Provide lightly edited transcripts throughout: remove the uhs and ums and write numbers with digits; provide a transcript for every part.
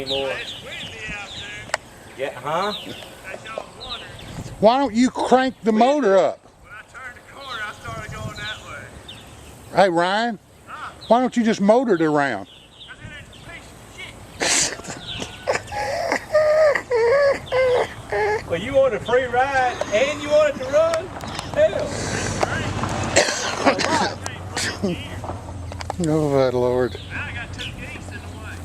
Anymore. Yeah, huh? Why don't you crank the motor up? When I turned the corner, I started going that way. Hey Ryan, why don't you just motor it around? Because it is a piece of shit. Well, you want a free ride and you want it to run? Hell. Oh, my Lord. Now I got 2 geese in the way.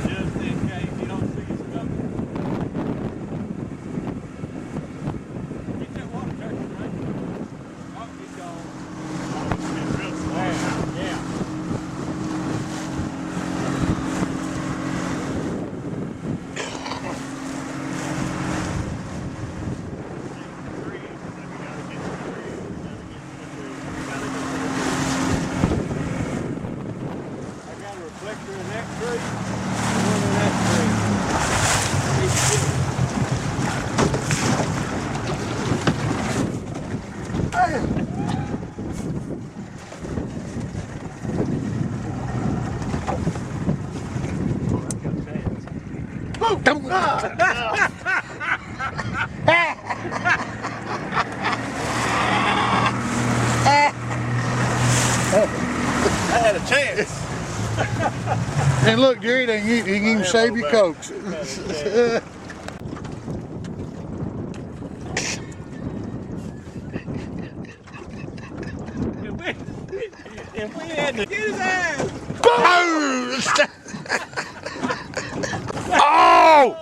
Just in case you don't see us coming. Get that water turkey, right? Oh, he's gone. Yeah. I got a reflector in that tree, one in that tree. I had a chance. And look, Jerry, they can even save you cokes. If we had to get his ass. Oh!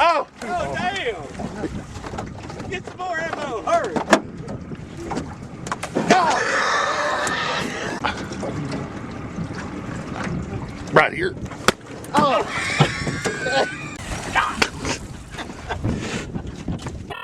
Oh! Oh, damn! Get some more ammo, hurry! Right here. Oh!